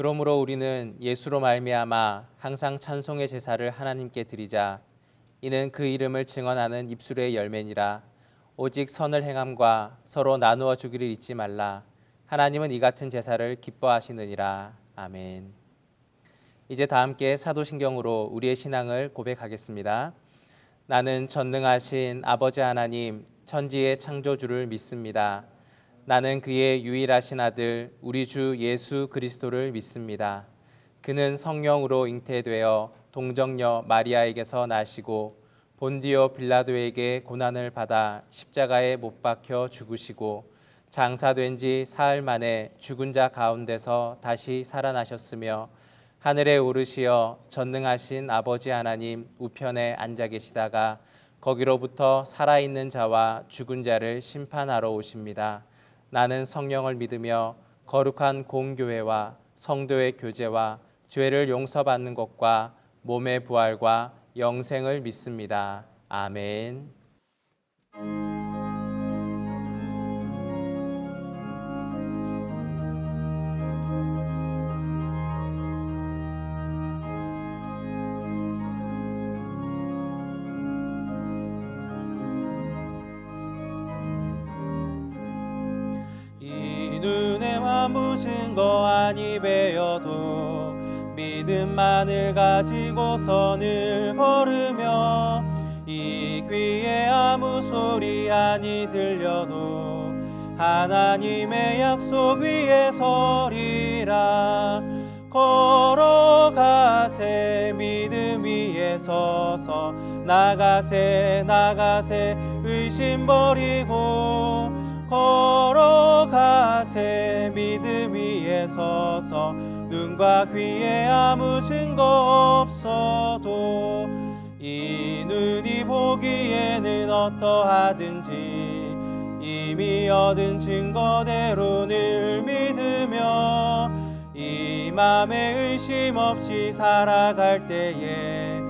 그러므로 우리는 예수로 말미암아 항상 찬송의 제사를 하나님께 드리자. 이는 그 이름을 증언하는 입술의 열매니라. 오직 선을 행함과 서로 나누어 주기를 잊지 말라. 하나님은 이 같은 제사를 기뻐하시느니라. 아멘. 이제 다 함께 사도신경으로 우리의 신앙을 고백하겠습니다. 나는 전능하신 아버지 하나님, 천지의 창조주를 믿습니다. 나는 그의 유일하신 아들 우리 주 예수 그리스도를 믿습니다. 그는 성령으로 잉태되어 동정녀 마리아에게서 나시고 본디오 빌라도에게 고난을 받아 십자가에 못 박혀 죽으시고 장사된 지 사흘 만에 죽은 자 가운데서 다시 살아나셨으며 하늘에 오르시어 전능하신 아버지 하나님 우편에 앉아 계시다가 거기로부터 살아있는 자와 죽은 자를 심판하러 오십니다. 나는 성령을 믿으며 거룩한 공교회와 성도의 교제와 죄를 용서받는 것과 몸의 부활과 영생을 믿습니다. 아멘. 눈에 아무 증거 아니 배어도 믿음만을 가지고 선을 걸으며 이 귀에 아무 소리 아니 들려도 하나님의 약속 위에 서리라. 걸어가세 믿음 위에 서서 나가세 나가세 의심 버리고 걸어가세 믿음 위에 서서 눈과 귀에 아무 증거 없어도 이 눈이 보기에는 어떠하든지 이미 얻은 증거대로 늘 믿으며 이 맘에 의심 없이 살아갈 때에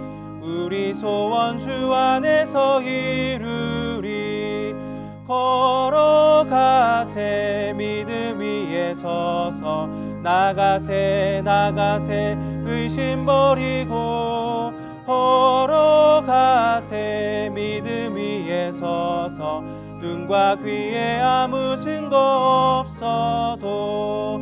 우리 소원 주 안에서 이루리. 걸어가세 믿음 위에 서서 나가세 나가세 의심 버리고 걸어가세 믿음 위에 서서 눈과 귀에 아무 증거 없어도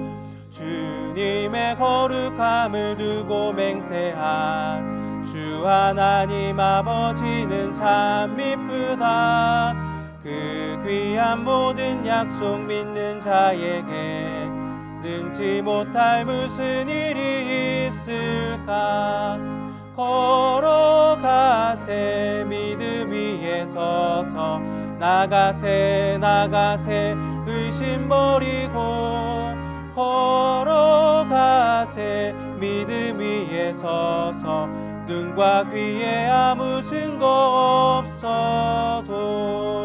주님의 거룩함을 두고 맹세한 주 하나님 아버지는 참 미쁘다. 그 귀한 모든 약속 믿는 자에게 능치 못할 무슨 일이 있을까. 걸어가세 믿음 위에 서서 나가세 나가세 의심 버리고 걸어가세 믿음 위에 서서 눈과 귀에 아무 증거 없어도.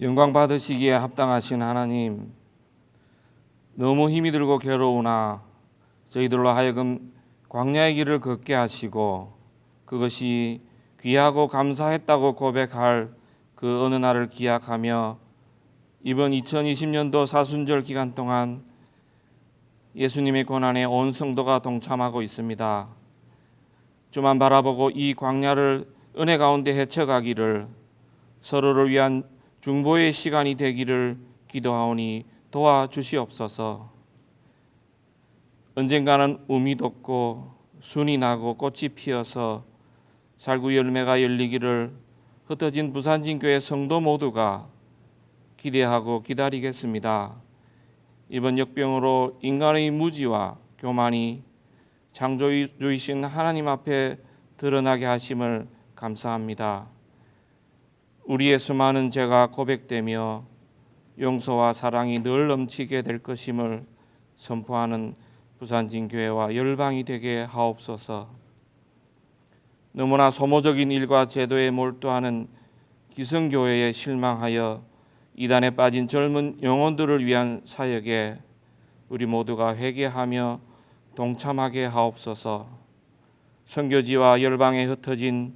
영광 받으시기에 합당하신 하나님, 너무 힘이 들고 괴로우나 저희들로 하여금 광야의 길을 걷게 하시고 그것이 귀하고 감사했다고 고백할 그 어느 날을 기약하며 이번 2020년도 사순절 기간 동안 예수님의 고난에 온 성도가 동참하고 있습니다. 주만 바라보고 이 광야를 은혜 가운데 헤쳐가기를, 서로를 위한 중보의 시간이 되기를 기도하오니 도와주시옵소서. 언젠가는 um이 돋고 순이 나고 꽃이 피어서 살구 열매가 열리기를 흩어진 부산진교회 성도 모두가 기대하고 기다리겠습니다. 이번 역병으로 인간의 무지와 교만이 창조주이신 하나님 앞에 드러나게 하심을 감사합니다. 우리의 수많은 죄가 고백되며 용서와 사랑이 늘 넘치게 될 것임을 선포하는 부산진교회와 열방이 되게 하옵소서. 너무나 소모적인 일과 제도에 몰두하는 기성교회에 실망하여 이단에 빠진 젊은 영혼들을 위한 사역에 우리 모두가 회개하며 동참하게 하옵소서. 선교지와 열방에 흩어진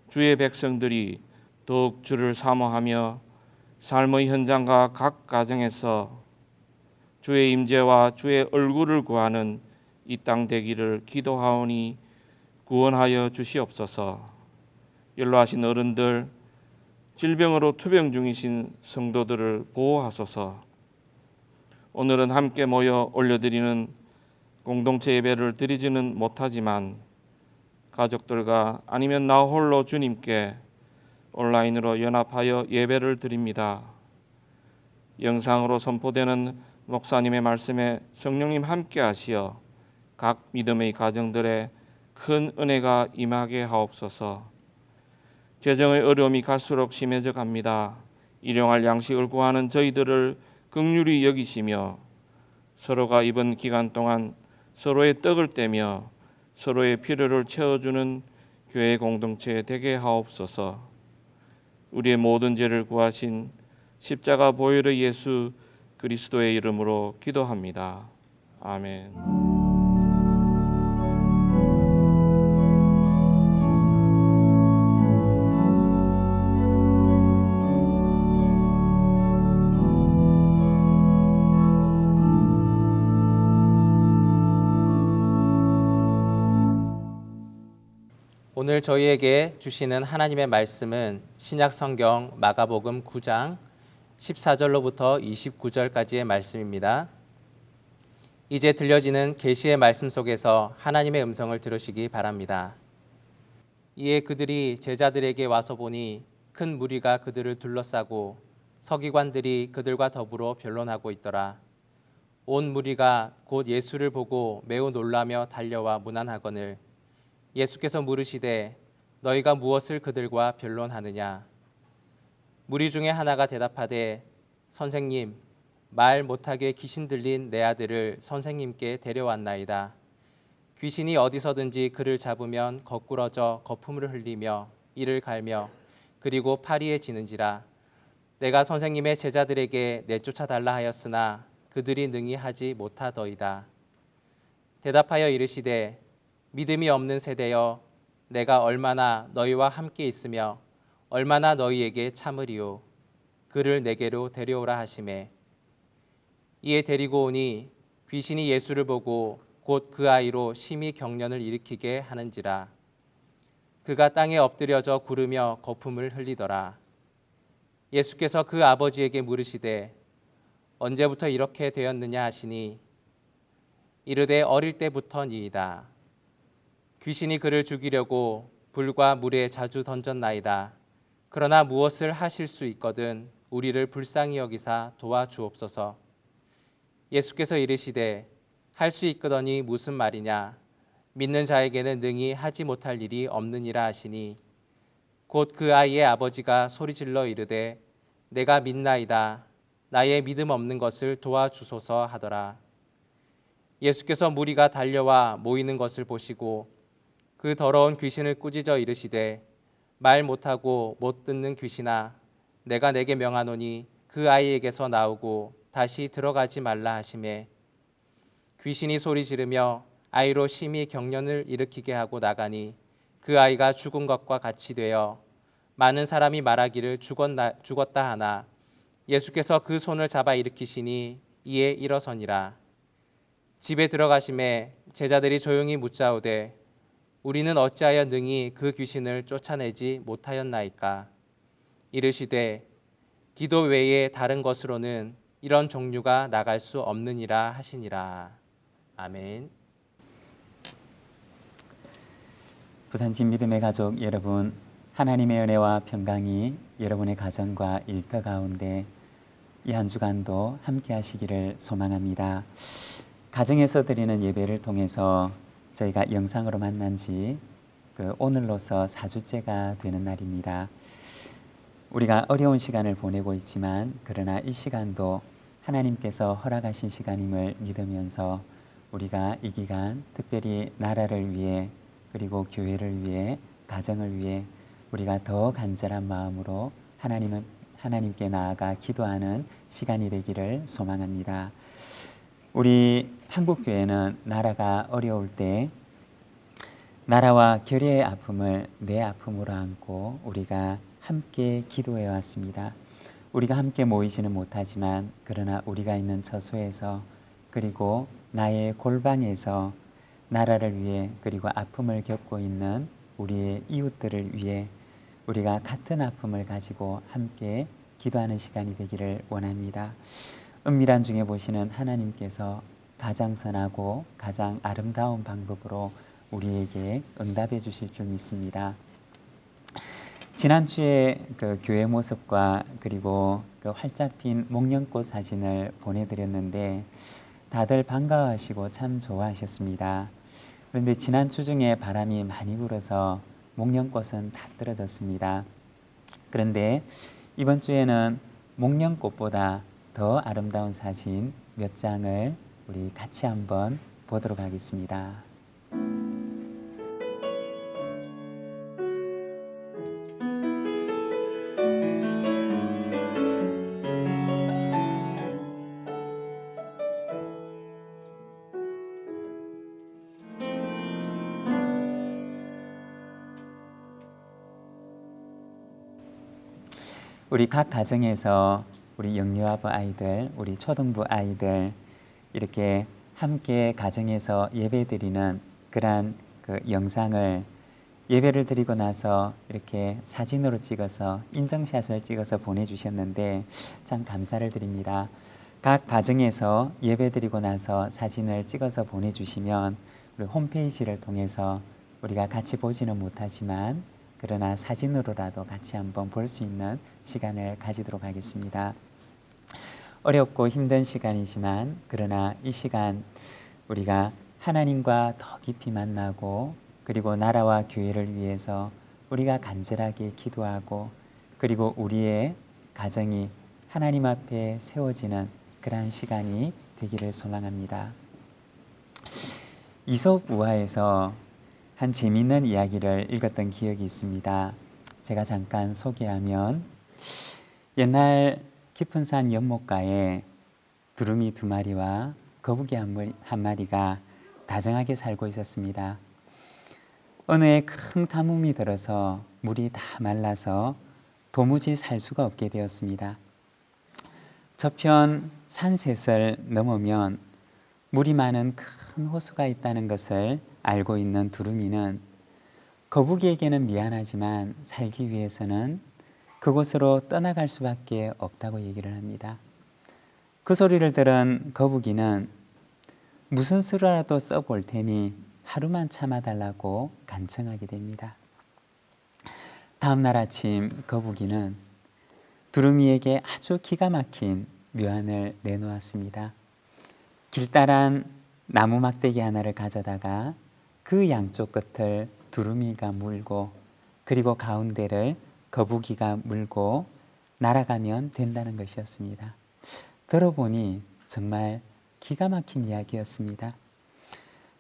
주의 백성들이 더욱 주를 사모하며 삶의 현장과 각 가정에서 주의 임재와 주의 얼굴을 구하는 이 땅 되기를 기도하오니 구원하여 주시옵소서. 연로하신 어른들, 질병으로 투병 중이신 성도들을 보호하소서. 오늘은 함께 모여 올려드리는 공동체 예배를 드리지는 못하지만 가족들과 아니면 나 홀로 주님께 온라인으로 연합하여 예배를 드립니다. 영상으로 선포되는 목사님의 말씀에 성령님 함께 하시어 각 믿음의 가정들의 큰 은혜가 임하게 하옵소서. 재정의 어려움이 갈수록 심해져 갑니다. 일용할 양식을 구하는 저희들을 긍휼히 여기시며 서로가 이번 기간 동안 서로의 떡을 떼며 서로의 필요를 채워주는 교회 공동체 되게 하옵소서. 우리의 모든 죄를 구하신 십자가 보혈의 예수 그리스도의 이름으로 기도합니다. 아멘. 오늘 저희에게 주시는 하나님의 말씀은 신약 성경 마가복음 9장 14절로부터 29절까지의 말씀입니다. 이제 들려지는 계시의 말씀 속에서 하나님의 음성을 들으시기 바랍니다. 이에 그들이 제자들에게 와서 보니 큰 무리가 그들을 둘러싸고 서기관들이 그들과 더불어 변론하고 있더라. 온 무리가 곧 예수를 보고 매우 놀라며 달려와 문안하거늘 예수께서 물으시되 너희가 무엇을 그들과 변론하느냐? 무리 중에 하나가 대답하되 선생님, 말 못하게 귀신 들린 내 아들을 선생님께 데려왔나이다. 귀신이 어디서든지 그를 잡으면 거꾸러져 거품을 흘리며 이를 갈며 그리고 파리에 지는지라. 내가 선생님의 제자들에게 내쫓아 달라 하였으나 그들이 능히 하지 못하더이다. 대답하여 이르시되 믿음이 없는 세대여, 내가 얼마나 너희와 함께 있으며 얼마나 너희에게 참으리요. 그를 내게로 데려오라 하시매 이에 데리고 오니 귀신이 예수를 보고 곧 그 아이로 심히 경련을 일으키게 하는지라. 그가 땅에 엎드려져 구르며 거품을 흘리더라. 예수께서 그 아버지에게 물으시되 언제부터 이렇게 되었느냐 하시니 이르되 어릴 때부터니이다. 귀신이 그를 죽이려고 불과 물에 자주 던졌나이다. 그러나 무엇을 하실 수 있거든 우리를 불쌍히 여기사 도와주옵소서. 예수께서 이르시되 할 수 있거더니 무슨 말이냐? 믿는 자에게는 능히 하지 못할 일이 없느니라 하시니 곧 그 아이의 아버지가 소리질러 이르되 내가 믿나이다. 나의 믿음 없는 것을 도와주소서 하더라. 예수께서 무리가 달려와 모이는 것을 보시고 그 더러운 귀신을 꾸짖어 이르시되 말 못하고 못 듣는 귀신아, 내가 내게 명하노니 그 아이에게서 나오고 다시 들어가지 말라 하시매 귀신이 소리 지르며 아이로 심히 경련을 일으키게 하고 나가니 그 아이가 죽은 것과 같이 되어 많은 사람이 말하기를 죽었다 하나 예수께서 그 손을 잡아 일으키시니 이에 일어서니라. 집에 들어가심에 제자들이 조용히 묻자오되 우리는 어찌하여 능히 그 귀신을 쫓아내지 못하였나이까? 이르시되 기도 외에 다른 것으로는 이런 종류가 나갈 수 없느니라 하시니라. 아멘. 부산진 믿음의 가족 여러분, 하나님의 은혜와 평강이 여러분의 가정과 일터 가운데 이 한 주간도 함께 하시기를 소망합니다. 가정에서 드리는 예배를 통해서 저희가 영상으로 만난 지 오늘로서 4주째가 되는 날입니다. 우리가 어려운 시간을 보내고 있지만 그러나 이 시간도 하나님께서 허락하신 시간임을 믿으면서 우리가 이 기간 특별히 나라를 위해 그리고 교회를 위해 가정을 위해 우리가 더 간절한 마음으로 하나님께 나아가 기도하는 시간이 되기를 소망합니다. 우리 한국교회는 나라가 어려울 때 나라와 교회의 아픔을 내 아픔으로 안고 우리가 함께 기도해 왔습니다. 우리가 함께 모이지는 못하지만 그러나 우리가 있는 처소에서 그리고 나의 골방에서 나라를 위해 그리고 아픔을 겪고 있는 우리의 이웃들을 위해 우리가 같은 아픔을 가지고 함께 기도하는 시간이 되기를 원합니다. 은밀한 중에 보시는 하나님께서 가장 선하고 가장 아름다운 방법으로 우리에게 응답해 주실 줄 믿습니다. 지난주에 그 교회 모습과 그리고 그 활짝 핀 목련꽃 사진을 보내드렸는데 다들 반가워하시고 참 좋아하셨습니다. 그런데 지난주 중에 바람이 많이 불어서 목련꽃은 다 떨어졌습니다. 그런데 이번 주에는 목련꽃보다 더 아름다운 사진 몇 장을 우리 같이 한번 보도록 하겠습니다. 우리 각 가정에서 우리 영유아부 아이들, 우리 초등부 아이들 이렇게 함께 가정에서 예배드리는 그러한 그 영상을 예배를 드리고 나서 이렇게 사진으로 찍어서 인증샷을 찍어서 보내주셨는데 참 감사를 드립니다. 각 가정에서 예배드리고 나서 사진을 찍어서 보내주시면 우리 홈페이지를 통해서 우리가 같이 보지는 못하지만 그러나 사진으로라도 같이 한번 볼 수 있는 시간을 가지도록 하겠습니다. 어렵고 힘든 시간이지만 그러나 이 시간 우리가 하나님과 더 깊이 만나고 그리고 나라와 교회를 위해서 우리가 간절하게 기도하고 그리고 우리의 가정이 하나님 앞에 세워지는 그러한 시간이 되기를 소망합니다. 이솝 우화에서 한 재미있는 이야기를 읽었던 기억이 있습니다. 제가 잠깐 소개하면 옛날 깊은 산 연못가에 두루미 2마리와 거북이 한 마리가 다정하게 살고 있었습니다. 어느 해 큰 가뭄이 들어서 물이 다 말라서 도무지 살 수가 없게 되었습니다. 저편 산셋을 넘으면 물이 많은 큰 호수가 있다는 것을 알고 있는 두루미는 거북이에게는 미안하지만 살기 위해서는 그곳으로 떠나갈 수밖에 없다고 얘기를 합니다. 그 소리를 들은 거북이는 무슨 수라도 써볼 테니 하루만 참아달라고 간청하게 됩니다. 다음 날 아침 거북이는 두루미에게 아주 기가 막힌 묘안을 내놓았습니다. 길다란 나무 막대기 하나를 가져다가 그 양쪽 끝을 두루미가 물고 그리고 가운데를 거북이가 물고 날아가면 된다는 것이었습니다. 들어보니 정말 기가 막힌 이야기였습니다.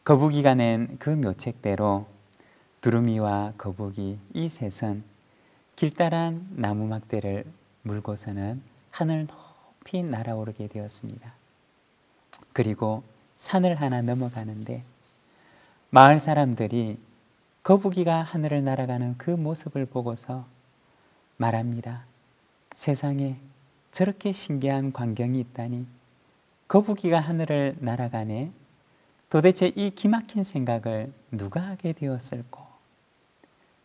거북이가 낸 그 묘책대로 두루미와 거북이 이 셋은 길다란 나무 막대를 물고서는 하늘 높이 날아오르게 되었습니다. 그리고 산을 하나 넘어가는데 마을 사람들이 거북이가 하늘을 날아가는 그 모습을 보고서 말합니다. 세상에 저렇게 신기한 광경이 있다니 거북이가 하늘을 날아가네. 도대체 이 기막힌 생각을 누가 하게 되었을꼬?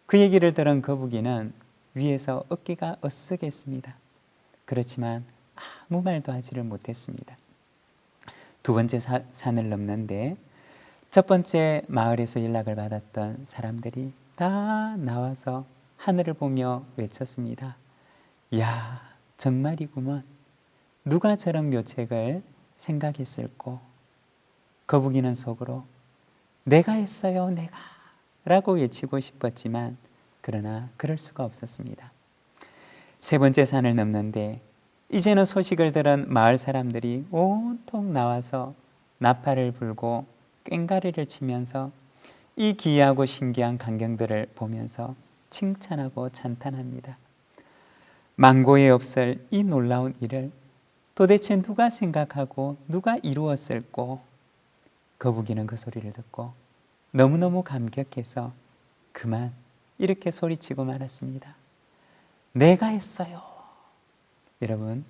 그 얘기를 들은 거북이는 위에서 어깨가 으쓱했습니다. 그렇지만 아무 말도 하지를 못했습니다. 두 번째 산을 넘는데 첫 번째 마을에서 연락을 받았던 사람들이 다 나와서 하늘을 보며 외쳤습니다. 야, 정말이구먼. 누가 저런 묘책을 생각했을꼬? 거북이는 속으로 내가 했어요, 내가 라고 외치고 싶었지만 그러나 그럴 수가 없었습니다. 세 번째 산을 넘는데 이제는 소식을 들은 마을 사람들이 온통 나와서 나팔을 불고 꽹과리를 치면서 이 기이하고 신기한 광경들을 보면서 칭찬하고 찬탄합니다. 만고에 없을 이 놀라운 일을 도대체 누가 생각하고 누가 이루었을꼬? 거북이는 그 소리를 듣고 너무너무 감격해서 그만 이렇게 소리치고 말았습니다. 내가 했어요. 여러분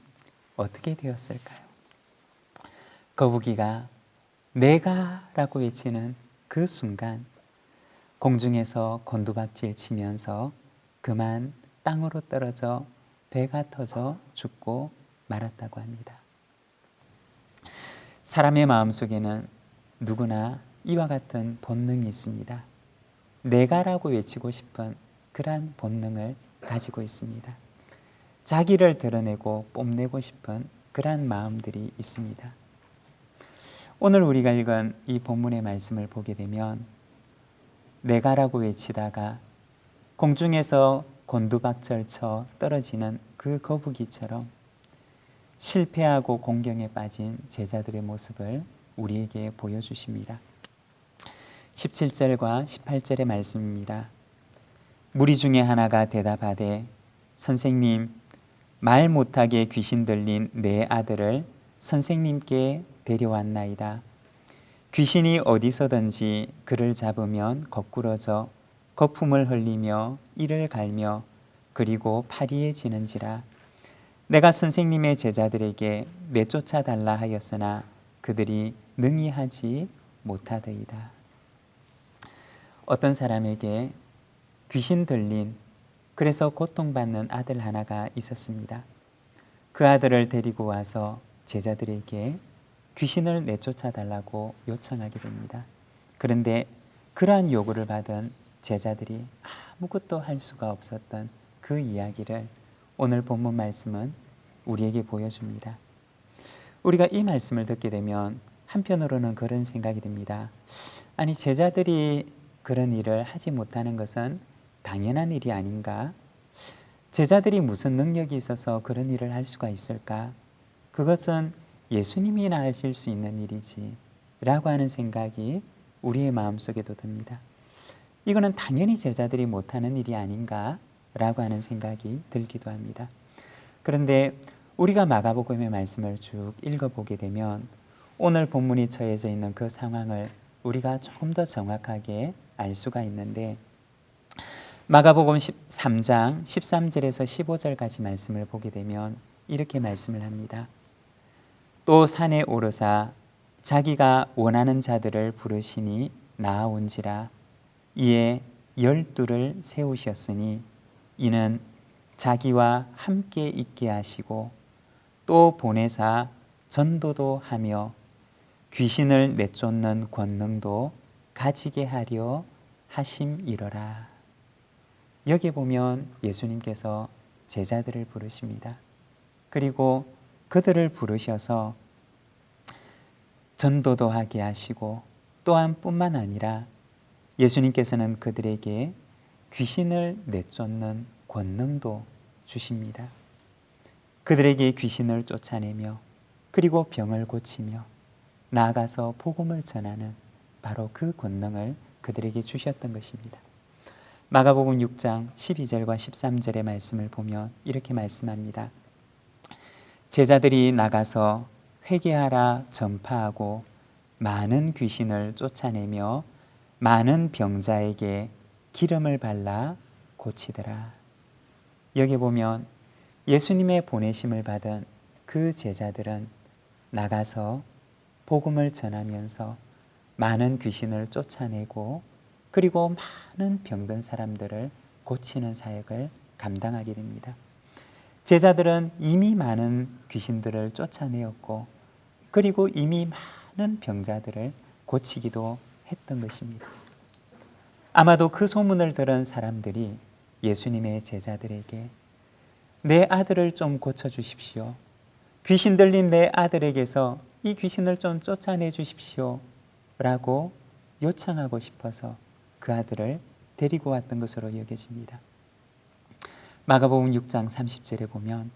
어떻게 되었을까요? 거북이가 내가 라고 외치는 그 순간 공중에서 곤두박질 치면서 그만 땅으로 떨어져 배가 터져 죽고 말았다고 합니다. 사람의 마음속에는 누구나 이와 같은 본능이 있습니다. 내가라고 외치고 싶은 그러한 본능을 가지고 있습니다. 자기를 드러내고 뽐내고 싶은 그러한 마음들이 있습니다. 오늘 우리가 읽은 이 본문의 말씀을 보게 되면 내가라고 외치다가 공중에서 곤두박질 쳐 떨어지는 그 거북이처럼 실패하고 공경에 빠진 제자들의 모습을 우리에게 보여주십니다. 17절과 18절의 말씀입니다. 무리 중에 하나가 대답하되 선생님, 말 못하게 귀신 들린 내 아들을 선생님께 데려왔나이다. 귀신이 어디서든지 그를 잡으면 거꾸러져 거품을 흘리며 이를 갈며 그리고 파리해지는지라. 내가 선생님의 제자들에게 내쫓아 달라 하였으나 그들이 능히 하지 못하더이다. 어떤 사람에게 귀신 들린, 그래서 고통받는 아들 하나가 있었습니다. 그 아들을 데리고 와서 제자들에게 귀신을 내쫓아 달라고 요청하게 됩니다. 그런데 그러한 요구를 받은 제자들이 아무것도 할 수가 없었던 그 이야기를 오늘 본문 말씀은 우리에게 보여줍니다. 우리가 이 말씀을 듣게 되면 한편으로는 그런 생각이 듭니다. 아니, 제자들이 그런 일을 하지 못하는 것은 당연한 일이 아닌가? 제자들이 무슨 능력이 있어서 그런 일을 할 수가 있을까? 그것은 예수님이나 하실 수 있는 일이지 라고 하는 생각이 우리의 마음속에도 듭니다. 이거는 당연히 제자들이 못하는 일이 아닌가 라고 하는 생각이 들기도 합니다. 그런데 우리가 마가복음의 말씀을 쭉 읽어보게 되면 오늘 본문이 처해져 있는 그 상황을 우리가 조금 더 정확하게 알 수가 있는데, 마가복음 13장 13절에서 15절까지 말씀을 보게 되면 이렇게 말씀을 합니다. 또 산에 오르사 자기가 원하는 자들을 부르시니 나아온지라. 이에 12를 세우셨으니 이는 자기와 함께 있게 하시고 또 보내사 전도도 하며 귀신을 내쫓는 권능도 가지게 하려 하심이러라. 여기 보면 예수님께서 제자들을 부르십니다. 그리고 그들을 부르셔서 전도도 하게 하시고 또한 뿐만 아니라 예수님께서는 그들에게 귀신을 내쫓는 권능도 주십니다. 그들에게 귀신을 쫓아내며 그리고 병을 고치며 나아가서 복음을 전하는 바로 그 권능을 그들에게 주셨던 것입니다. 마가복음 6장 12절과 13절의 말씀을 보면 이렇게 말씀합니다. 제자들이 나가서 회개하라 전파하고 많은 귀신을 쫓아내며 많은 병자에게 기름을 발라 고치더라. 여기 보면 예수님의 보내심을 받은 그 제자들은 나가서 복음을 전하면서 많은 귀신을 쫓아내고 그리고 많은 병든 사람들을 고치는 사역을 감당하게 됩니다. 제자들은 이미 많은 귀신들을 쫓아내었고 그리고 이미 많은 병자들을 고치기도 했던 것입니다. 아마도 그 소문을 들은 사람들이 예수님의 제자들에게 내 아들을 좀 고쳐주십시오. 귀신 들린 내 아들에게서 이 귀신을 좀 쫓아내 주십시오 라고 요청하고 싶어서 그 아들을 데리고 왔던 것으로 여겨집니다. 마가복음 6장 30절에 보면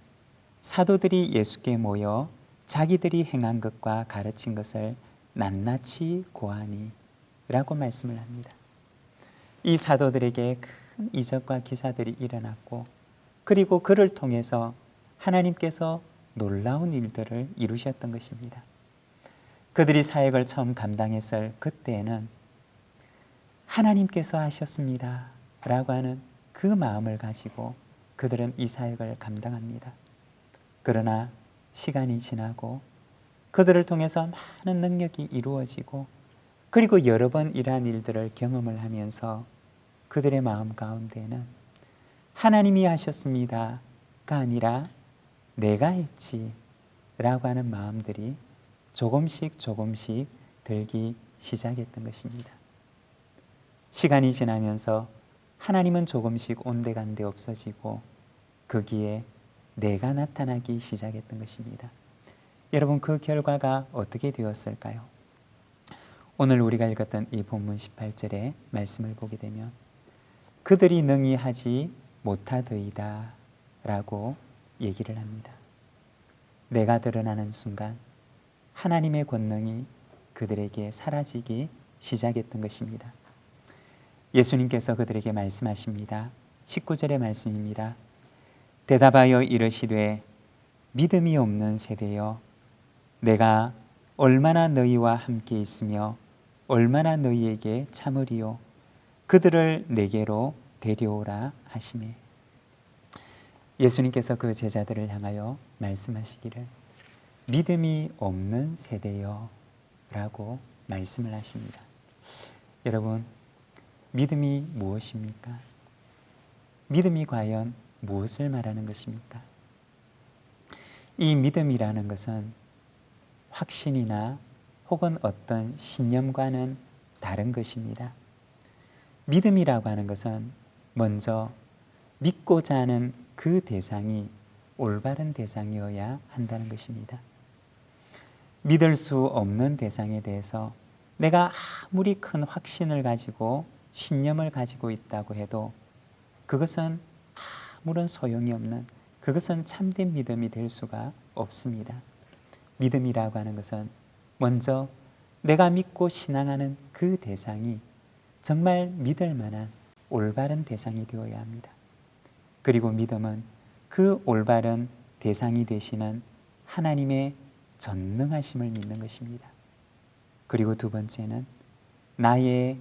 사도들이 예수께 모여 자기들이 행한 것과 가르친 것을 낱낱이 고하니 라고 말씀을 합니다. 이 사도들에게 큰 이적과 기사들이 일어났고 그리고 그를 통해서 하나님께서 놀라운 일들을 이루셨던 것입니다. 그들이 사역을 처음 감당했을 그때에는 하나님께서 하셨습니다 라고 하는 그 마음을 가지고 그들은 이 사역을 감당합니다. 그러나 시간이 지나고 그들을 통해서 많은 능력이 이루어지고 그리고 여러 번 이러한 일들을 경험을 하면서 그들의 마음 가운데는 하나님이 하셨습니다가 아니라 내가 했지 라고 하는 마음들이 조금씩 들기 시작했던 것입니다. 시간이 지나면서 하나님은 조금씩 온데간데 없어지고 거기에 내가 나타나기 시작했던 것입니다. 여러분, 그 결과가 어떻게 되었을까요? 오늘 우리가 읽었던 이 본문 18절의 말씀을 보게 되면 그들이 능히 하지 못하더이다 라고 얘기를 합니다. 내가 드러나는 순간 하나님의 권능이 그들에게 사라지기 시작했던 것입니다. 예수님께서 그들에게 말씀하십니다. 19절의 말씀입니다. 대답하여 이르시되 믿음이 없는 세대여, 내가 얼마나 너희와 함께 있으며 얼마나 너희에게 참으리요. 그들을 내게로 데려오라 하시매. 예수님께서 그 제자들을 향하여 말씀하시기를 믿음이 없는 세대여 라고 말씀을 하십니다. 여러분, 믿음이 무엇입니까? 믿음이 과연 무엇을 말하는 것입니까? 이 믿음이라는 것은 확신이나 혹은 어떤 신념과는 다른 것입니다. 믿음이라고 하는 것은 먼저 믿고자 하는 그 대상이 올바른 대상이어야 한다는 것입니다. 믿을 수 없는 대상에 대해서 내가 아무리 큰 확신을 가지고 신념을 가지고 있다고 해도 그것은 아무런 소용이 없는, 그것은 참된 믿음이 될 수가 없습니다. 믿음이라고 하는 것은 먼저 내가 믿고 신앙하는 그 대상이 정말 믿을 만한 올바른 대상이 되어야 합니다. 그리고 믿음은 그 올바른 대상이 되시는 하나님의 전능하심을 믿는 것입니다. 그리고 두 번째는 나의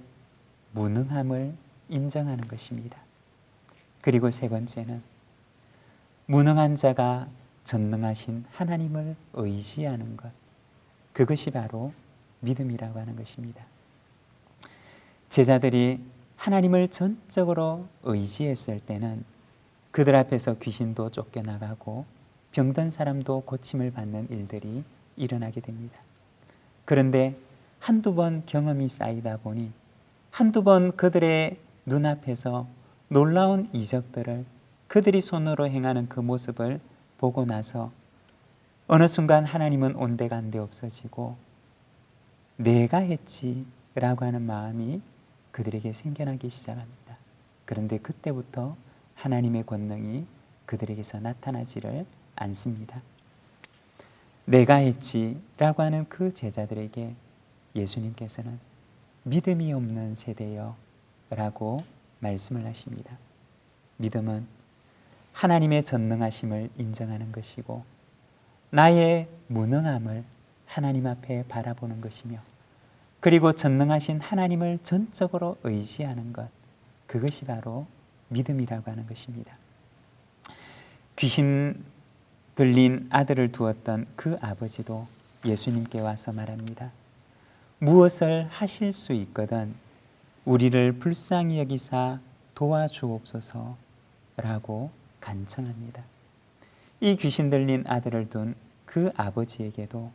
무능함을 인정하는 것입니다. 그리고 세 번째는 무능한 자가 전능하신 하나님을 의지하는 것, 그것이 바로 믿음이라고 하는 것입니다. 제자들이 하나님을 전적으로 의지했을 때는 그들 앞에서 귀신도 쫓겨나가고 병든 사람도 고침을 받는 일들이 일어나게 됩니다. 그런데 한두 번 경험이 쌓이다 보니 한두 번 그들의 눈앞에서 놀라운 이적들을 그들이 손으로 행하는 그 모습을 보고 나서 어느 순간 하나님은 온데간데 없어지고 내가 했지 라고 하는 마음이 그들에게 생겨나기 시작합니다. 그런데 그때부터 하나님의 권능이 그들에게서 나타나지를 않습니다. 내가 했지 라고 하는 그 제자들에게 예수님께서는 믿음이 없는 세대여 라고 말씀을 하십니다. 믿음은 하나님의 전능하심을 인정하는 것이고 나의 무능함을 하나님 앞에 바라보는 것이며 그리고 전능하신 하나님을 전적으로 의지하는 것, 그것이 바로 믿음이라고 하는 것입니다. 귀신 들린 아들을 두었던 그 아버지도 예수님께 와서 말합니다. 무엇을 하실 수 있거든 우리를 불쌍히 여기사 도와주옵소서 라고 간청합니다. 이 귀신 들린 아들을 둔 그 아버지에게도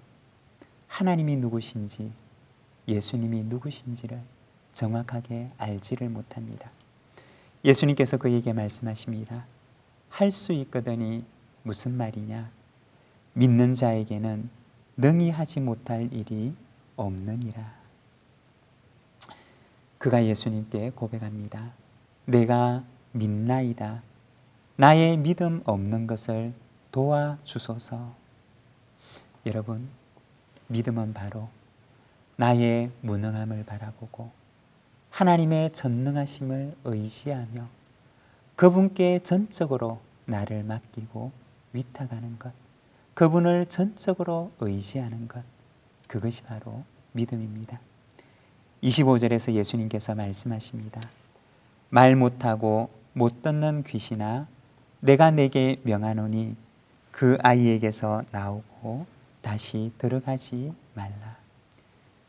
하나님이 누구신지 예수님이 누구신지를 정확하게 알지를 못합니다. 예수님께서 그에게 말씀하십니다. 할 수 있거든이 무슨 말이냐? 믿는 자에게는 능히 하지 못할 일이 없느니라. 그가 예수님께 고백합니다. 내가 믿나이다. 나의 믿음 없는 것을 도와주소서. 여러분, 믿음은 바로 나의 무능함을 바라보고 하나님의 전능하심을 의지하며 그분께 전적으로 나를 맡기고 위탁하는 것, 그분을 전적으로 의지하는 것, 그것이 바로 믿음입니다. 25절에서 예수님께서 말씀하십니다. 말 못하고 못 듣는 귀신아, 내가 내게 명하노니 그 아이에게서 나오고 다시 들어가지 말라.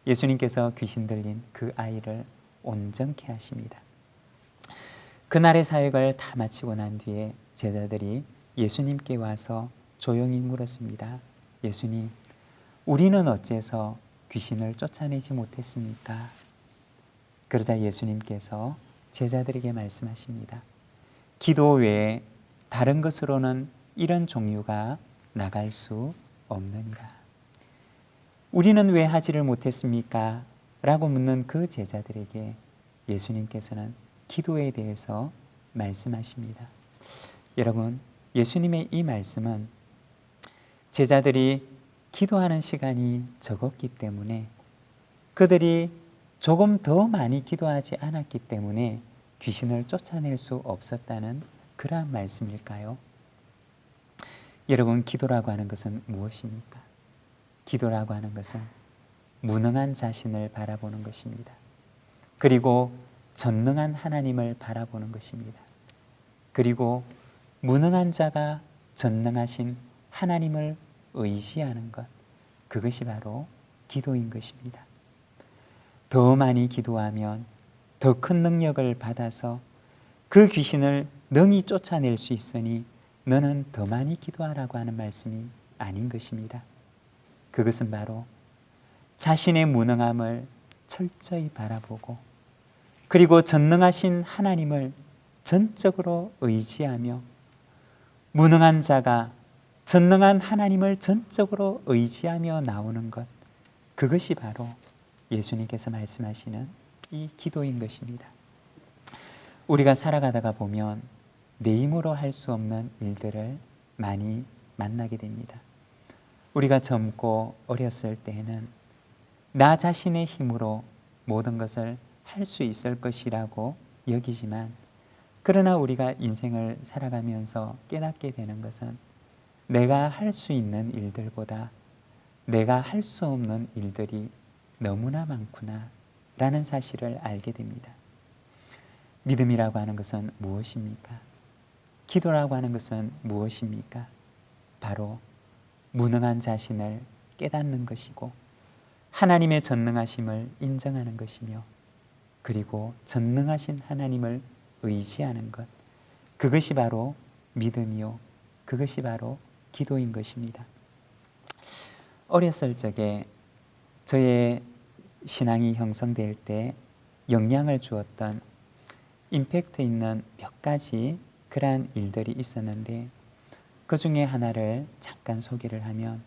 예수님께서 귀신 들린 그 아이를 온전케 하십니다. 그날의 사역을 다 마치고 난 뒤에 제자들이 예수님께 와서 조용히 물었습니다. 예수님, 우리는 어째서 귀신을 쫓아내지 못했습니까? 그러자 예수님께서 제자들에게 말씀하십니다. 기도 외에 다른 것으로는 이런 종류가 나갈 수 없느니라. 우리는 왜 하지를 못했습니까? 라고 묻는 그 제자들에게 예수님께서는 기도에 대해서 말씀하십니다. 여러분, 예수님의 이 말씀은 제자들이 기도하는 시간이 적었기 때문에, 그들이 조금 더 많이 기도하지 않았기 때문에 귀신을 쫓아낼 수 없었다는 그러한 말씀일까요? 여러분, 기도라고 하는 것은 무엇입니까? 기도라고 하는 것은 무능한 자신을 바라보는 것입니다. 그리고 전능한 하나님을 바라보는 것입니다. 그리고 무능한 자가 전능하신 하나님을 의지하는 것, 그것이 바로 기도인 것입니다. 더 많이 기도하면 더 큰 능력을 받아서 그 귀신을 능히 쫓아낼 수 있으니 너는 더 많이 기도하라고 하는 말씀이 아닌 것입니다. 그것은 바로 자신의 무능함을 철저히 바라보고, 그리고 전능하신 하나님을 전적으로 의지하며, 무능한 자가 전능한 하나님을 전적으로 의지하며 나오는 것, 그것이 바로 예수님께서 말씀하시는 이 기도인 것입니다. 우리가 살아가다가 보면 내 힘으로 할 수 없는 일들을 많이 만나게 됩니다. 우리가 젊고 어렸을 때에는 나 자신의 힘으로 모든 것을 할 수 있을 것이라고 여기지만, 그러나 우리가 인생을 살아가면서 깨닫게 되는 것은 내가 할 수 있는 일들보다 내가 할 수 없는 일들이 너무나 많구나 라는 사실을 알게 됩니다. 믿음이라고 하는 것은 무엇입니까? 기도라고 하는 것은 무엇입니까? 바로 무능한 자신을 깨닫는 것이고, 하나님의 전능하심을 인정하는 것이며, 그리고 전능하신 하나님을 의지하는 것, 그것이 바로 믿음이요, 그것이 바로 기도인 것입니다. 어렸을 적에 저의 신앙이 형성될 때 영향을 주었던 임팩트 있는 몇 가지 그러한 일들이 있었는데, 그 중에 하나를 잠깐 소개를 하면,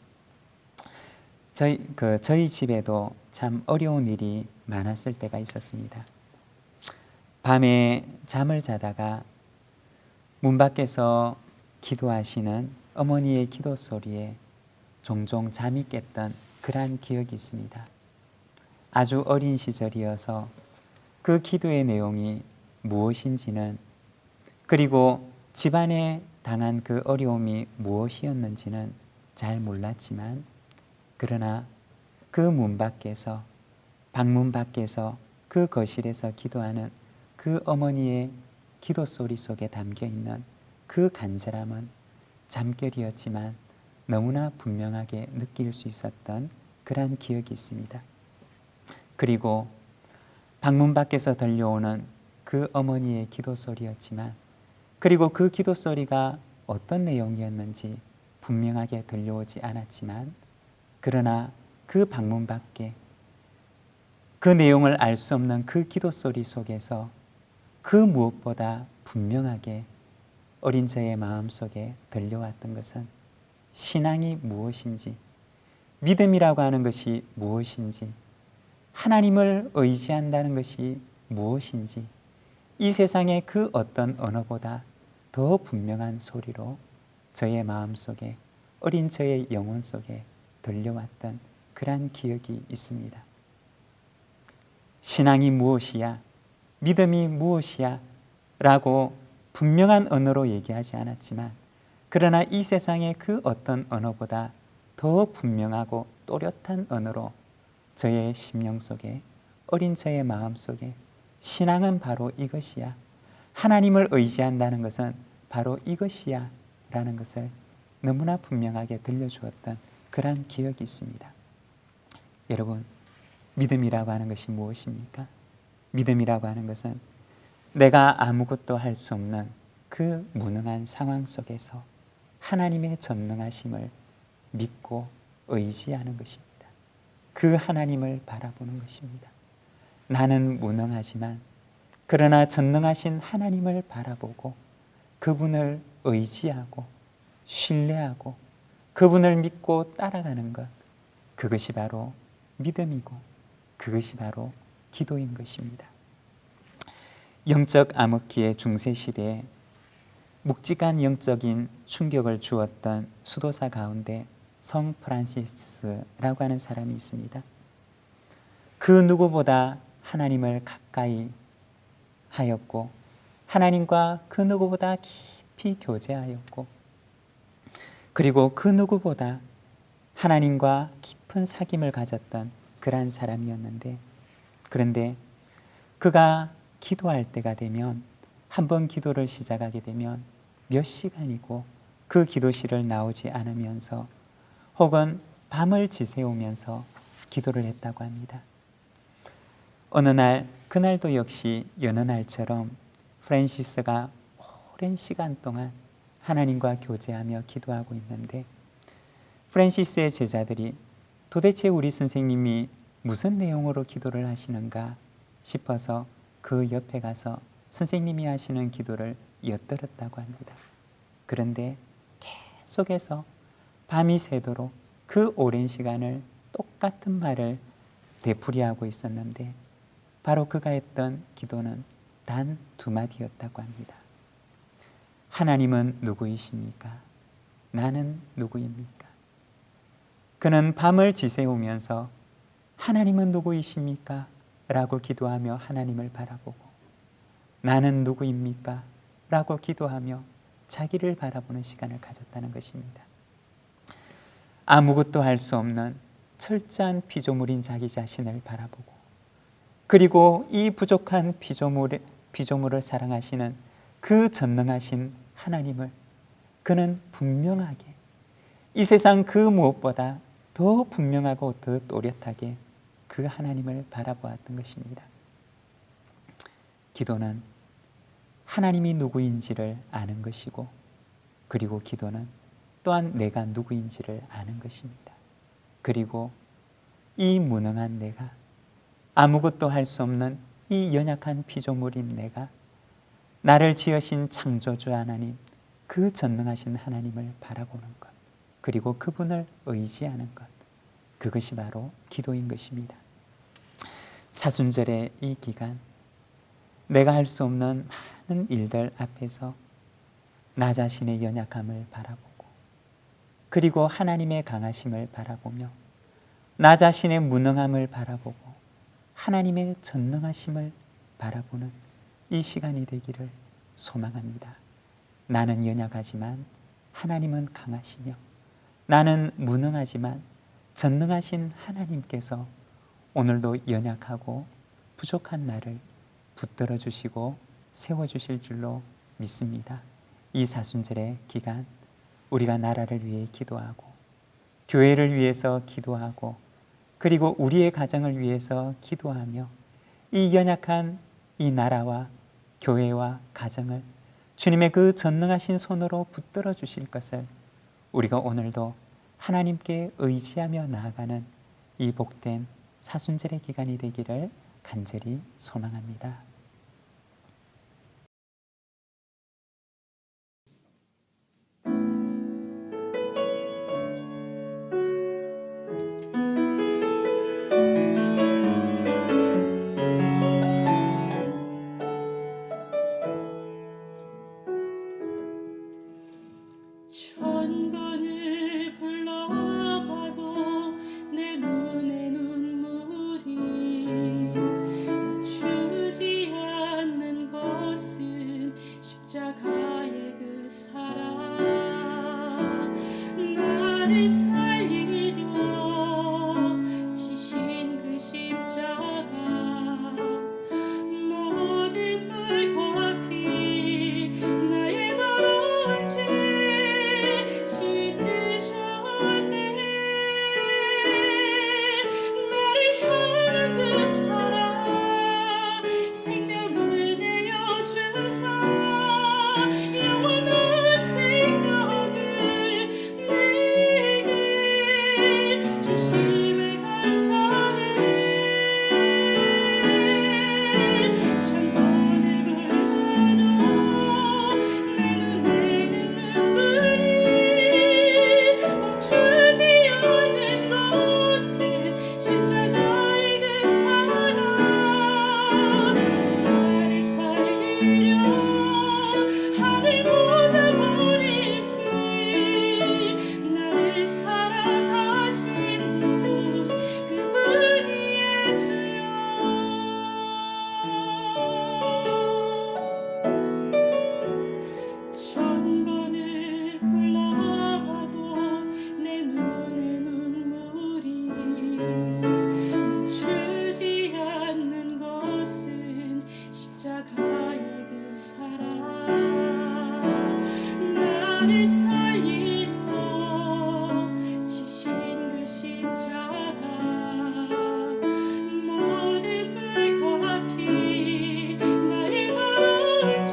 저희 집에도 참 어려운 일이 많았을 때가 있었습니다. 밤에 잠을 자다가 문 밖에서 기도하시는 어머니의 기도 소리에 종종 잠이 깼던 그러한 기억이 있습니다. 아주 어린 시절이어서 그 기도의 내용이 무엇인지는, 그리고 집안에 당한 그 어려움이 무엇이었는지는 잘 몰랐지만, 그러나 그 문 밖에서, 방문 밖에서, 그 거실에서 기도하는 그 어머니의 기도 소리 속에 담겨 있는 그 간절함은 잠결이었지만 너무나 분명하게 느낄 수 있었던 그러한 기억이 있습니다. 그리고 방문 밖에서 들려오는 그 어머니의 기도 소리였지만, 그리고 그 기도 소리가 어떤 내용이었는지 분명하게 들려오지 않았지만, 그러나 그 방문 밖에 그 내용을 알 수 없는 그 기도 소리 속에서 그 무엇보다 분명하게 어린 저의 마음속에 들려왔던 것은 신앙이 무엇인지, 믿음이라고 하는 것이 무엇인지, 하나님을 의지한다는 것이 무엇인지, 이 세상의 그 어떤 언어보다 더 분명한 소리로 저의 마음속에, 어린 저의 영혼 속에 들려왔던 그러한 기억이 있습니다. 신앙이 무엇이야? 믿음이 무엇이야? 라고 분명한 언어로 얘기하지 않았지만, 그러나 이 세상의 그 어떤 언어보다 더 분명하고 또렷한 언어로 저의 심령 속에, 어린 저의 마음 속에 신앙은 바로 이것이야, 하나님을 의지한다는 것은 바로 이것이야 라는 것을 너무나 분명하게 들려주었던 그러한 기억이 있습니다. 여러분, 믿음이라고 하는 것이 무엇입니까? 믿음이라고 하는 것은 내가 아무것도 할 수 없는 그 무능한 상황 속에서 하나님의 전능하심을 믿고 의지하는 것입니다. 그 하나님을 바라보는 것입니다. 나는 무능하지만 그러나 전능하신 하나님을 바라보고 그분을 의지하고 신뢰하고 그분을 믿고 따라가는 것, 그것이 바로 믿음이고 그것이 바로 기도인 것입니다. 영적 암흑기의 중세시대에 묵직한 영적인 충격을 주었던 수도사 가운데 성 프란시스라고 하는 사람이 있습니다. 그 누구보다 하나님을 가까이 하였고 하나님과 그 누구보다 깊이 교제하였고 그리고 그 누구보다 하나님과 깊은 사귐을 가졌던 그러한 사람이었는데, 그런데 그가 기도할 때가 되면, 한번 기도를 시작하게 되면 몇 시간이고 그 기도실을 나오지 않으면서 혹은 밤을 지새우면서 기도를 했다고 합니다. 어느 날, 그날도 역시 여느 날처럼 프란시스가 오랜 시간 동안 하나님과 교제하며 기도하고 있는데, 프란시스의 제자들이 도대체 우리 선생님이 무슨 내용으로 기도를 하시는가 싶어서 그 옆에 가서 선생님이 하시는 기도를 엿들었다고 합니다. 그런데 계속해서 밤이 새도록 그 오랜 시간을 똑같은 말을 되풀이하고 있었는데, 바로 그가 했던 기도는 단 2마디였다고 합니다. 하나님은 누구이십니까? 나는 누구입니까? 그는 밤을 지새우면서 하나님은 누구이십니까? 라고 기도하며 하나님을 바라보고, 나는 누구입니까? 라고 기도하며 자기를 바라보는 시간을 가졌다는 것입니다. 아무것도 할 수 없는 철저한 피조물인 자기 자신을 바라보고, 그리고 이 부족한 피조물을 사랑하시는 그 전능하신 하나님을 그는 분명하게, 이 세상 그 무엇보다 더 분명하고 더 또렷하게 그 하나님을 바라보았던 것입니다. 기도는 하나님이 누구인지를 아는 것이고, 그리고 기도는 또한 내가 누구인지를 아는 것입니다. 그리고 이 무능한 내가, 아무것도 할 수 없는 이 연약한 피조물인 내가 나를 지으신 창조주 하나님, 그 전능하신 하나님을 바라보는 것, 그리고 그분을 의지하는 것, 그것이 바로 기도인 것입니다. 사순절의 이 기간, 내가 할 수 없는 많은 일들 앞에서 나 자신의 연약함을 바라보고, 그리고 하나님의 강하심을 바라보며 나 자신의 무능함을 바라보고 하나님의 전능하심을 바라보는 이 시간이 되기를 소망합니다. 나는 연약하지만 하나님은 강하시며, 나는 무능하지만 전능하신 하나님께서 오늘도 연약하고 부족한 나를 붙들어 주시고 세워 주실 줄로 믿습니다. 이 사순절의 기간, 우리가 나라를 위해 기도하고 교회를 위해서 기도하고 그리고 우리의 가정을 위해서 기도하며 이 연약한 이 나라와 교회와 가정을 주님의 그 전능하신 손으로 붙들어 주실 것을 우리가 오늘도 하나님께 의지하며 나아가는 이 복된 사순절의 기간이 되기를 간절히 소망합니다. 천번을 불러봐도 내 눈에 눈물이 멈추지 영원한 생명을 내게 주심에 감사해. 천번을 불러도 내 눈에는 눈물이 멈추지 않는 것은 십자가의 그 사랑. 나를 살리려 하늘 보자 버리신 나를 사랑하신 분 그분이 예수여. 천번을 불러봐도 내 눈에 눈물이 멈추지 않는 것은 십자가의 그 사랑. 나를 살리려 지신 그 십자가 모든 물과 피 나의 더러운 죄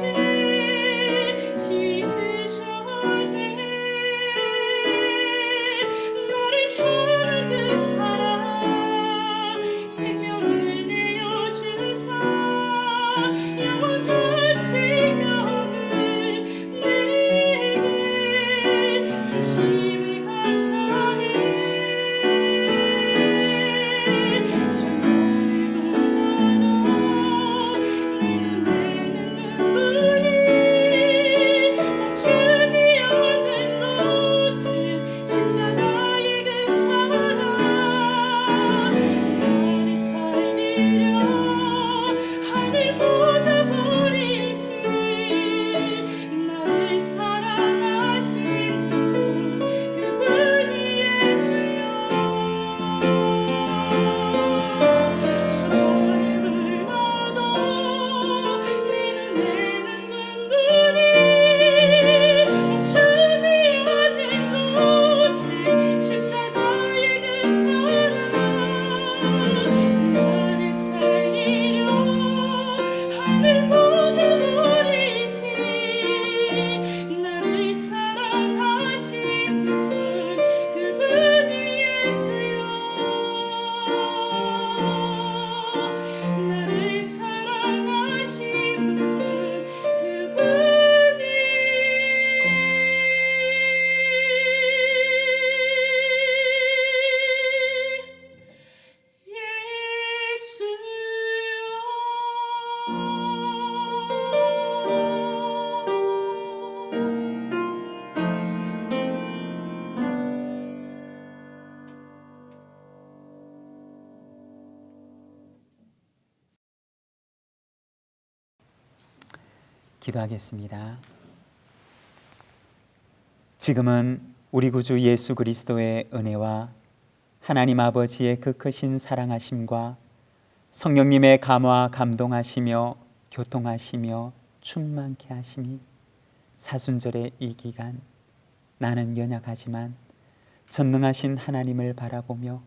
씻으셨네. 나를 향한 그 사랑 생명을 내어주사 영원한 생명을 내게 주심에 감사해. 천번을 불러도 내 눈에는 눈물이 멈추지 않는 것은 십자가의 그 사랑. 나를 살리려 하늘 보자 버리신 나를 사랑하신 분 그분이 예수여. 천번을 불러도 내 눈에는 눈물이 멈추지 않는 것은 십자가의 그 사랑. 나를 살리려 하늘 보자 버리신 나를 사랑하신 분 그분이 예수여. 나를 사랑하신 분 그분이 기도하겠습니다. 지금은 우리 구주 예수 그리스도의 은혜와 하나님 아버지의 그 크신 사랑하심과 성령님의 감화 감동하시며 교통하시며 충만케 하심이 사순절의 이 기간 나는 연약하지만 전능하신 하나님을 바라보며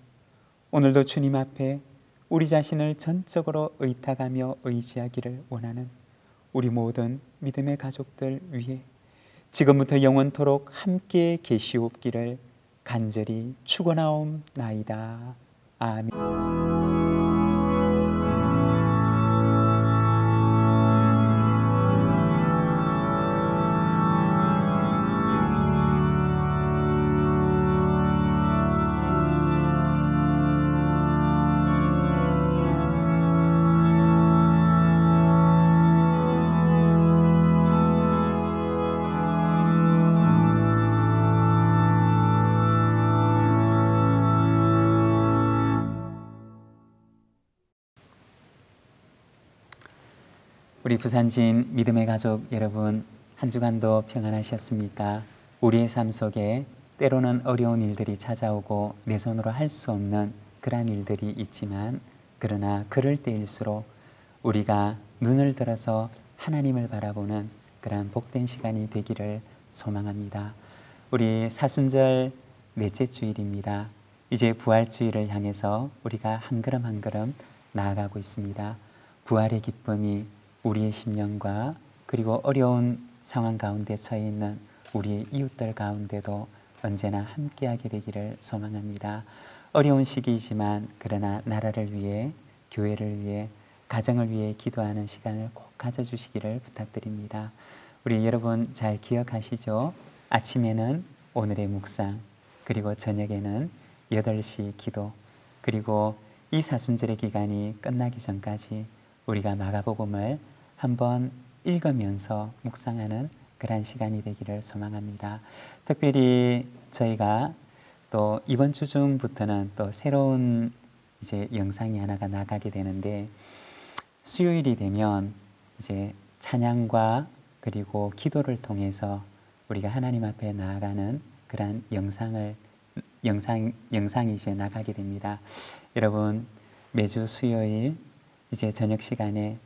오늘도 주님 앞에 우리 자신을 전적으로 의탁하며 의지하기를 원하는 우리 모든 믿음의 가족들 위해 지금부터 영원토록 함께 계시옵기를 간절히 축원하옵나이다. 아멘. 우리 부산진 믿음의 가족 여러분, 한 주간도 평안하셨습니까? 우리의 삶 속에 때로는 어려운 일들이 찾아오고 내 손으로 할 수 없는 그러한 일들이 있지만, 그러나 그럴 때일수록 우리가 눈을 들어서 하나님을 바라보는 그러한 복된 시간이 되기를 소망합니다. 우리 사순절 넷째 주일입니다. 이제 부활주일을 향해서 우리가 한 걸음 한 걸음 나아가고 있습니다. 부활의 기쁨이 우리의 심령과 그리고 어려운 상황 가운데 처해 있는 우리 이웃들 가운데도 언제나 함께하게 되기를 소망합니다. 어려운 시기이지만 그러나 나라를 위해, 교회를 위해, 가정을 위해 기도하는 시간을 꼭 가져주시기를 부탁드립니다. 우리 여러분 잘 기억하시죠? 아침에는 오늘의 묵상, 그리고 저녁에는 8시 기도, 그리고 이 사순절의 기간이 끝나기 전까지 우리가 마가복음을 한번 읽으면서 묵상하는 그러한 시간이 되기를 소망합니다. 특별히 저희가 또 이번 주 중부터는 또 새로운 이제 영상이 하나가 나가게 되는데, 수요일이 되면 이제 찬양과 그리고 기도를 통해서 우리가 하나님 앞에 나아가는 그러한 영상이 이제 나가게 됩니다. 여러분, 매주 수요일 이제 저녁 시간에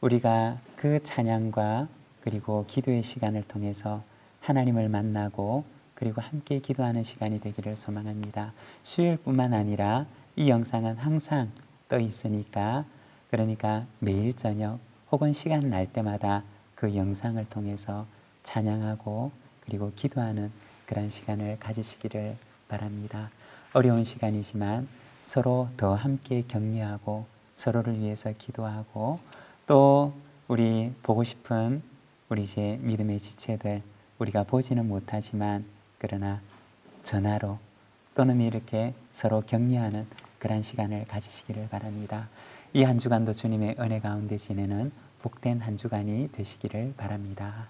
우리가 그 찬양과 그리고 기도의 시간을 통해서 하나님을 만나고 그리고 함께 기도하는 시간이 되기를 소망합니다. 수요일뿐만 아니라 이 영상은 항상 떠 있으니까, 그러니까 매일 저녁 혹은 시간 날 때마다 그 영상을 통해서 찬양하고 그리고 기도하는 그런 시간을 가지시기를 바랍니다. 어려운 시간이지만 서로 더 함께 격려하고 서로를 위해서 기도하고, 또 우리 보고 싶은 우리 이제 믿음의 지체들, 우리가 보지는 못하지만 그러나 전화로 또는 이렇게 서로 격려하는 그런 시간을 가지시기를 바랍니다. 이 한 주간도 주님의 은혜 가운데 지내는 복된 한 주간이 되시기를 바랍니다.